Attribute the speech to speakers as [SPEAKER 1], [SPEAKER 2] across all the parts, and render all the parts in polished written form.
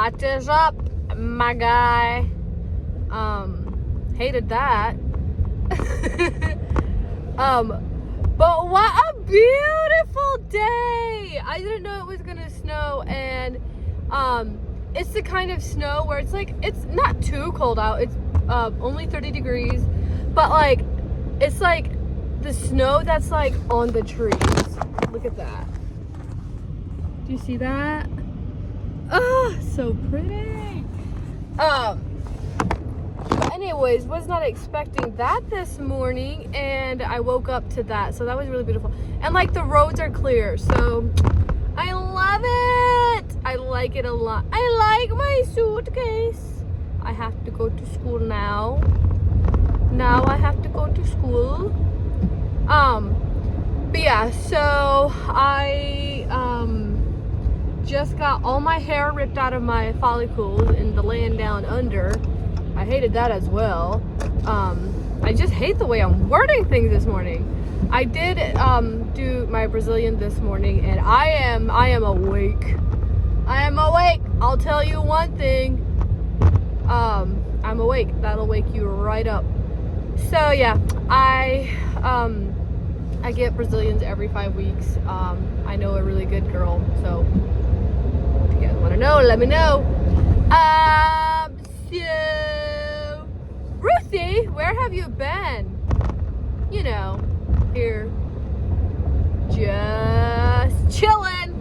[SPEAKER 1] What is up, my guy? Hated that. But what a beautiful day! I didn't know it was gonna snow, and it's the kind of snow where it's like, it's not too cold out. It's only 30 degrees, but like, it's like the snow that's like on the trees. Look at that. Do you see that? Oh, so pretty. But anyways, was not expecting that this morning, and I woke up to that, so that was really beautiful. And like the roads are clear, so I love it. I like it a lot. I like my suitcase. I have to go to school now. Now I have to go to school. But yeah, so I just got all my hair ripped out of my follicles and the laying down under. I hated that as well. I just hate the way I'm wording things this morning. I did do my Brazilian this morning, and I am awake. I am awake. I'll tell you one thing. I'm awake. That'll wake you right up. So yeah, I get Brazilians every 5 weeks. I know a really good girl, so if you guys want to know, let me know. So Ruthie, where have you been? You know, here, just chilling.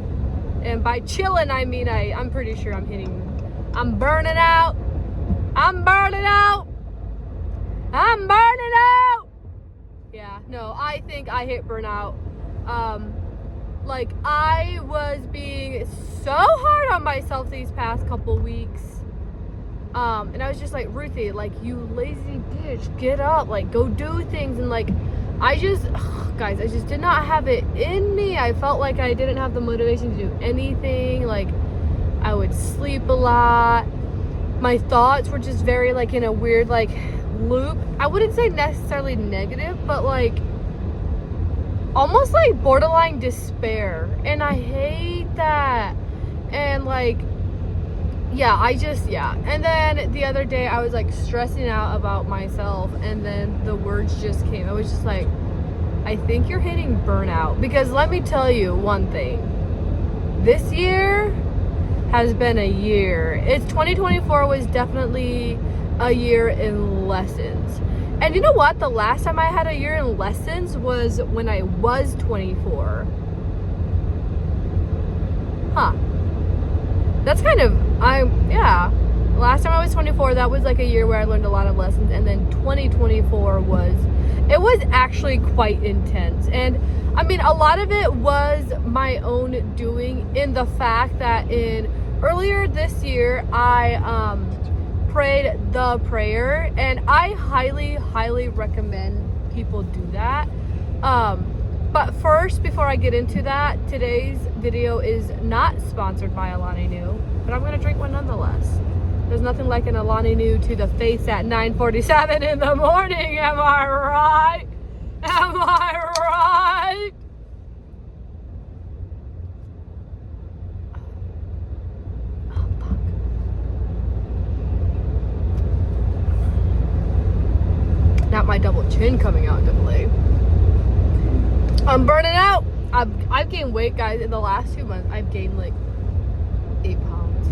[SPEAKER 1] And by chilling, I mean I'm pretty sure I'm burning out. I'm burning out. I'm burning out. Yeah, no, I think I hit burnout. Like, I was being so hard on myself these past couple weeks. And I was just like, Ruthie, like, you lazy bitch, get up, like, go do things. And like, guys, I just did not have it in me. I felt like I didn't have the motivation to do anything. Like, I would sleep a lot. My thoughts were just very, like, in a weird, like, loop. I wouldn't say necessarily negative, but like almost like borderline despair, and I hate that. And like, yeah, and then the other day I was like stressing out about myself, and then the words just came. I was just like, I think you're hitting burnout. Because let me tell you one thing, this year has been a year. 2024 was definitely a year in lessons. And you know what? The last time I had a year in lessons was when I was 24. Huh. That's kind of, yeah. Last time I was 24, that was like a year where I learned a lot of lessons. And then 2024 was actually quite intense. And I mean, a lot of it was my own doing, in the fact that earlier this year, I prayed the prayer, and I highly recommend people do that. But first, before I get into that, today's video is not sponsored by Alani Nu, but I'm gonna drink one nonetheless. There's nothing like an Alani Nu to the face at 9:47 in the morning. Am I right? Am I right? Not my double chin coming out, definitely. I'm burning out. I've gained weight, guys. In the last 2 months, I've gained like 8 pounds.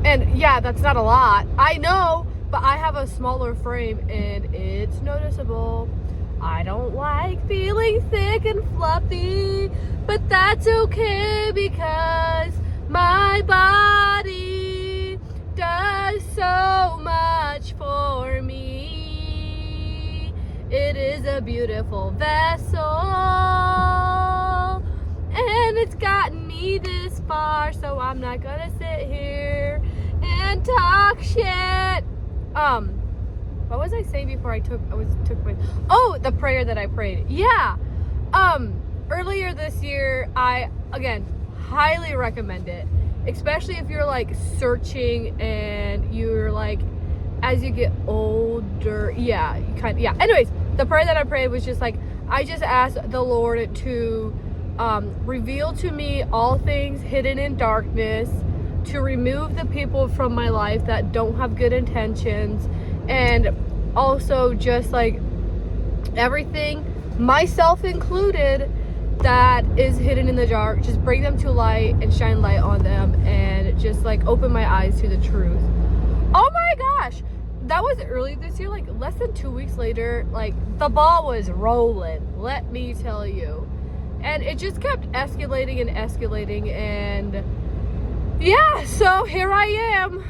[SPEAKER 1] And yeah, that's not a lot, I know, but I have a smaller frame, and it's noticeable. I don't like feeling thick and fluffy, but that's okay, because my body does so much for me. It is a beautiful vessel, and it's gotten me this far, so I'm not gonna sit here and talk shit. What was I saying before I took my, oh, the prayer that I prayed. Yeah. Earlier this year, I, again, highly recommend it, especially if you're like searching and you're like, as you get older, yeah, anyways, the prayer that I prayed was just like, I just asked the Lord to reveal to me all things hidden in darkness, to remove the people from my life that don't have good intentions, and also just like everything, myself included, that is hidden in the dark, just bring them to light and shine light on them, and just like open my eyes to the truth. Oh my gosh, that was early this year, like less than 2 weeks later, like the ball was rolling, let me tell you. And it just kept escalating and escalating, and yeah, so here I am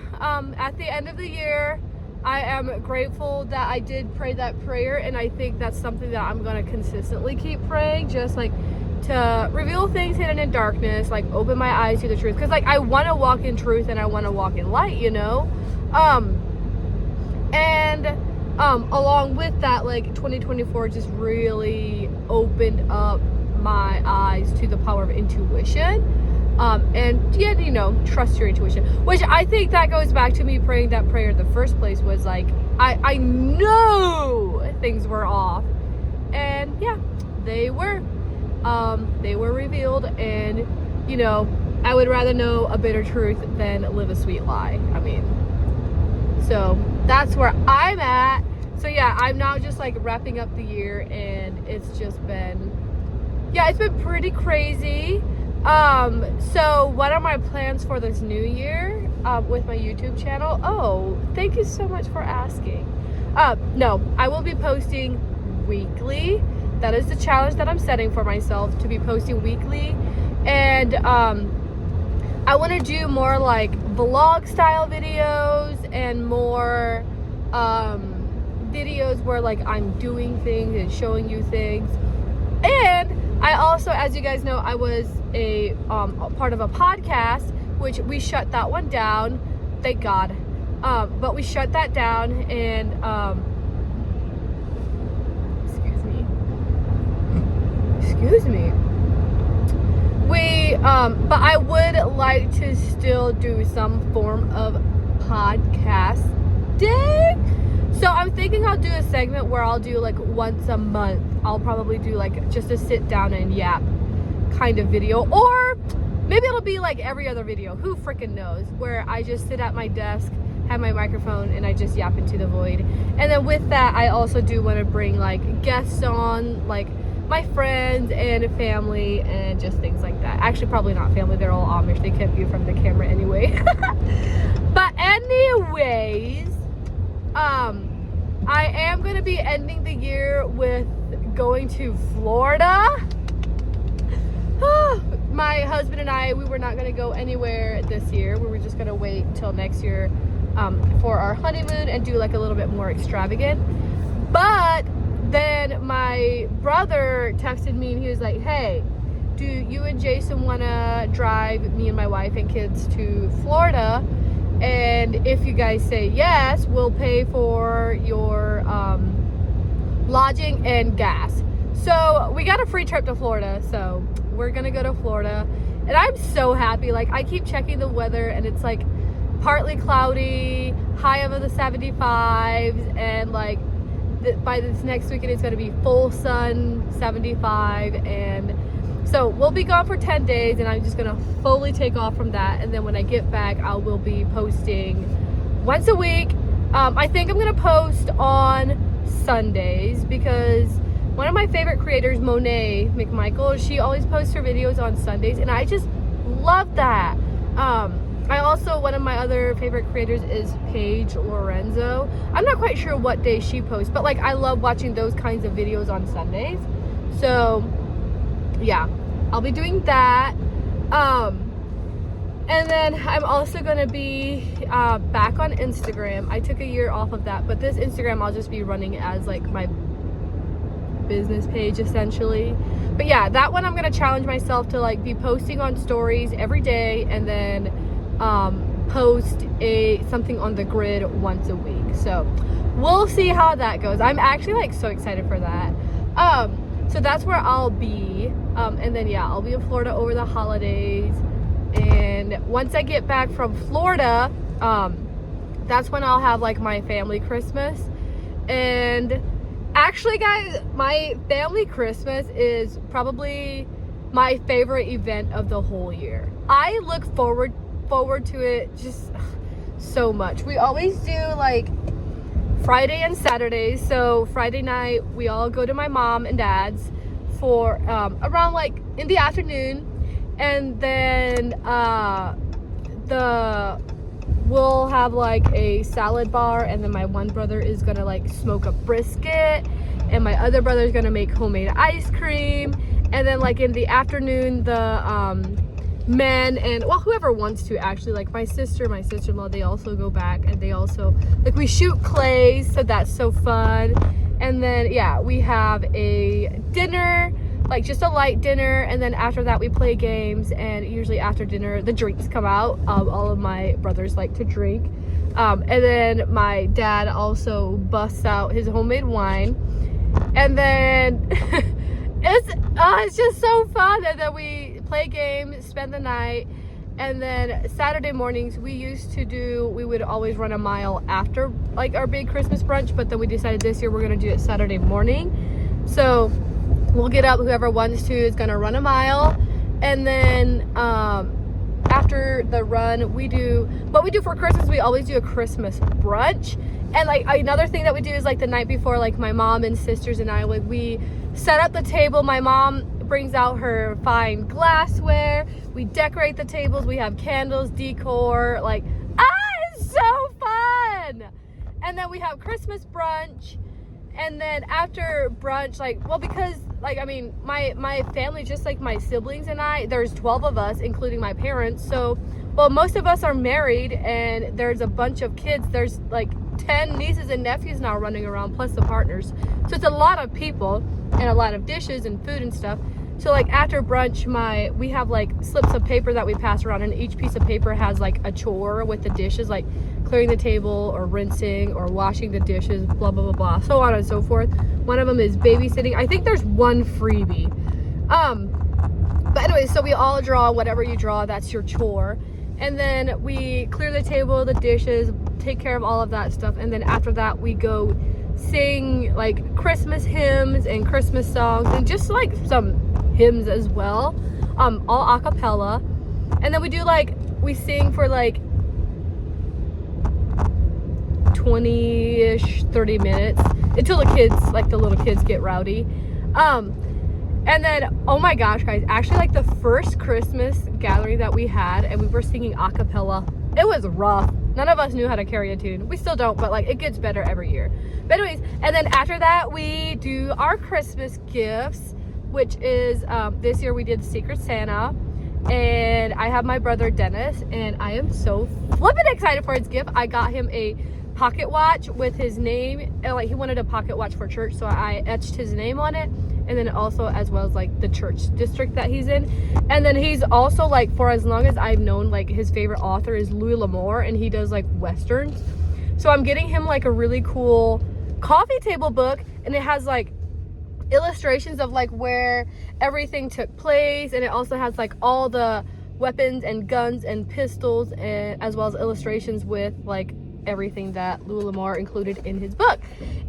[SPEAKER 1] at the end of the year. I am grateful that I did pray that prayer, and I think that's something that I'm going to consistently keep praying, just like to reveal things hidden in darkness, like open my eyes to the truth, because like I want to walk in truth and I want to walk in light, you know. Along with that, like 2024 just really opened up my eyes to the power of intuition, and yeah, you know, trust your intuition, which I think that goes back to me praying that prayer in the first place. Was like I know things were off, and yeah, they were revealed. And you know, I would rather know a bitter truth than live a sweet lie. I mean, so that's where I'm at. So yeah, I'm now just like wrapping up the year, and it's just been, yeah, it's been pretty crazy. So what are my plans for this new year with my YouTube channel? Oh, thank you so much for asking. No, I will be posting weekly. That is the challenge that I'm setting for myself, to be posting weekly. And I want to do more like vlog style videos, and more videos where like I'm doing things and showing you things. And I also, as you guys know, I was a part of a podcast, which we shut that one down, thank God. But we shut that down, and excuse me. But I would like to still do some form of podcasting. So I'm thinking I'll do a segment where I'll do like once a month. I'll probably do like just a sit down and yap kind of video, or maybe it'll be like every other video, who freaking knows, where I just sit at my desk, have my microphone, and I just yap into the void. And then with that, I also do want to bring like guests on, like my friends and family, and just things like that. Actually, probably not family, they're all Amish, they can't view from the camera anyway. But anyways, I am going to be ending the year with going to Florida. My husband and I, we were not going to go anywhere this year. We were just going to wait till next year for our honeymoon and do like a little bit more extravagant. But then my brother texted me, and he was like, hey, do you and Jason want to drive me and my wife and kids to Florida? And if you guys say yes, we'll pay for your lodging and gas. So we got a free trip to Florida, so we're gonna go to Florida, and I'm so happy. Like, I keep checking the weather, and it's like partly cloudy, high of the 75s, and like by this next weekend it's gonna be full sun, 75. And so we'll be gone for 10 days, and I'm just gonna fully take off from that. And then when I get back, I will be posting once a week. I think I'm gonna post on Sundays, because one of my favorite creators, Monet McMichael, she always posts her videos on Sundays, and I just love that. I also, one of my other favorite creators is Paige Lorenzo. I'm not quite sure what day she posts, but like I love watching those kinds of videos on Sundays. So yeah, I'll be doing that. And then I'm also gonna be back on Instagram. I took a year off of that, but this Instagram I'll just be running as like my business page essentially. But yeah, that one I'm gonna challenge myself to like be posting on stories every day, and then post something on the grid once a week. So we'll see how that goes. I'm actually like so excited for that. So that's where I'll be. And then yeah, I'll be in Florida over the holidays. And once I get back from Florida, that's when I'll have like my family Christmas. And actually, guys, my family Christmas is probably my favorite event of the whole year. I look forward forward to it just so much. We always do like Friday and Saturday. So Friday night we all go to my mom and dad's for around like in the afternoon, and then we'll have like a salad bar, and then my one brother is gonna like smoke a brisket, and my other brother is gonna make homemade ice cream. And then like in the afternoon, the men and, well, whoever wants to actually, like my sister, my sister-in-law, they also go back, and they also, like, we shoot clays, so that's so fun. And then yeah, we have a dinner, like just a light dinner, and then after that we play games, and usually after dinner the drinks come out. All of my brothers like to drink, and then my dad also busts out his homemade wine, and then it's just so fun. And then we play games, spend the night, and then Saturday mornings we would always run a mile after like our big Christmas brunch, but then we decided this year we're gonna do it Saturday morning. So we'll get up, whoever wants to is gonna run a mile, and then after the run what we do for Christmas. We always do a Christmas brunch, and like another thing that we do is like the night before, like my mom and sisters and I, like we set up the table. My mom brings out her fine glassware, we decorate the tables, we have candles, decor, like it's so fun. And then we have Christmas brunch, and then after brunch, like, well, because like, I mean, my family, just like my siblings and I, there's 12 of us, including my parents. So, well, most of us are married, and there's a bunch of kids. There's like 10 nieces and nephews now running around, plus the partners. So it's a lot of people and a lot of dishes and food and stuff. So like after brunch, we have like slips of paper that we pass around, and each piece of paper has like a chore with the dishes, like clearing the table or rinsing or washing the dishes, blah, blah, blah, blah, so on and so forth. One of them is babysitting. I think there's one freebie. But anyway, so we all draw whatever you draw, that's your chore. And then we clear the table, the dishes, take care of all of that stuff. And then after that, we go sing like Christmas hymns and Christmas songs, and just like some hymns as well, all a cappella. And then we sing for like 20-ish, 30 minutes until the little kids get rowdy. And then, oh my gosh, guys, actually like the first Christmas gathering that we had, and we were singing a cappella, it was rough. None of us knew how to carry a tune. We still don't, but like it gets better every year. But anyways, and then after that we do our Christmas gifts, which is this year we did Secret Santa, and I have my brother Dennis, and I am so flippin' excited for his gift. I got him a pocket watch with his name, and like he wanted a pocket watch for church, so I etched his name on it, and then also as well as like the church district that he's in. And then he's also, like, for as long as I've known, like his favorite author is Louis L'Amour, and he does like westerns. So I'm getting him like a really cool coffee table book, and it has like illustrations of like where everything took place, and it also has like all the weapons and guns and pistols, and as well as illustrations with like everything that Louis L'Amour included in his book.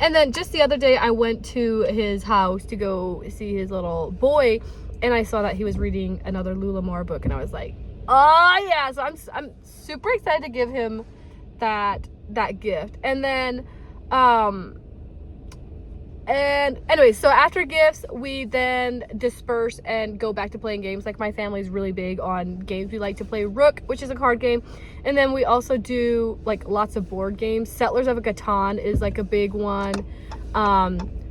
[SPEAKER 1] And then just the other day I went to his house to go see his little boy, and I saw that he was reading another Louis L'Amour book, and I was like, oh yeah. So I'm super excited to give him that gift. And then and anyway, so after gifts we then disperse and go back to playing games. Like my family's really big on games. We like to play Rook, which is a card game, and then we also do like lots of board games. Settlers of Catan is like a big one.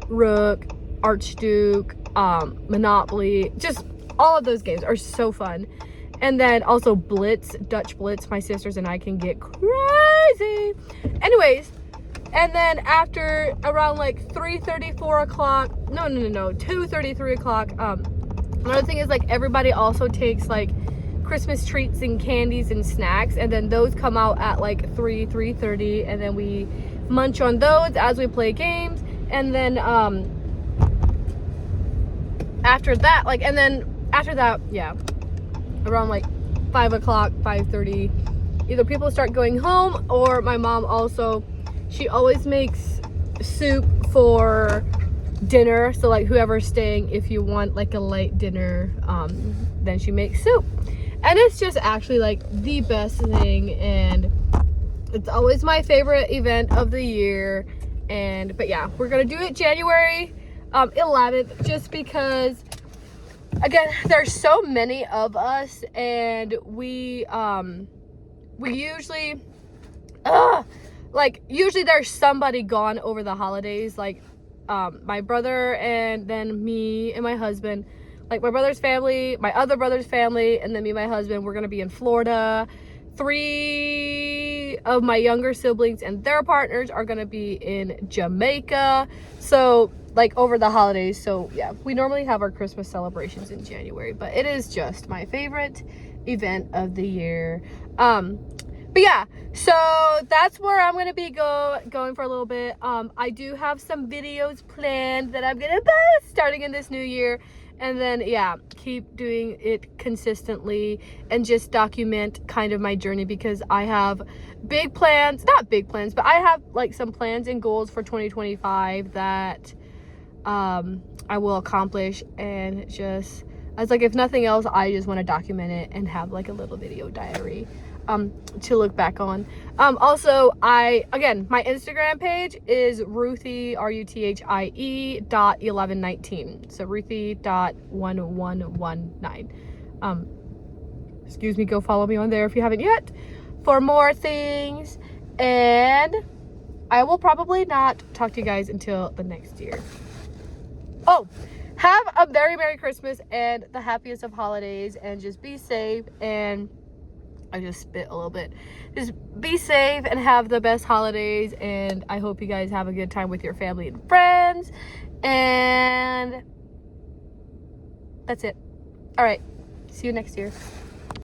[SPEAKER 1] Rook, Archduke, Monopoly, just all of those games are so fun. And then also Blitz, Dutch Blitz, my sisters and I can get crazy. Anyways, and then after around like 3:30, 4 o'clock, no, 2:30, 3 o'clock, another thing is like everybody also takes like Christmas treats and candies and snacks, and then those come out at like 3:30, and then we munch on those as we play games. And then after that, yeah, around like 5 o'clock, 5:30, either people start going home, or my mom also, she always makes soup for dinner. So like whoever's staying, if you want like a light dinner, then she makes soup. And it's just actually like the best thing, and it's always my favorite event of the year. But yeah, we're gonna do it January 11th, just because, again, there's so many of us, and we usually usually there's somebody gone over the holidays, like my brother, and then me and my husband. Like my brother's family, my other brother's family, and then me and my husband, we're gonna be in Florida. 3 of my younger siblings and their partners are gonna be in Jamaica. So like over the holidays. So yeah, we normally have our Christmas celebrations in January, but it is just my favorite event of the year. But yeah, so that's where I'm gonna be going for a little bit. I do have some videos planned that I'm gonna post starting in this new year, and then yeah, keep doing it consistently and just document kind of my journey, because I have big plans, not big plans, but I have like some plans and goals for 2025 that I will accomplish, and just as like, if nothing else, I just want to document it and have like a little video diary to look back on. Also, again, my Instagram page is Ruthie, RUTHIE.1119. So Ruthie.1119. Excuse me, go follow me on there if you haven't yet for more things. And I will probably not talk to you guys until the next year. Oh, have a very Merry Christmas and the happiest of holidays, and just be safe. And I just spit a little bit. Just be safe and have the best holidays, and I hope you guys have a good time with your family and friends. And that's it. All right, see you next year.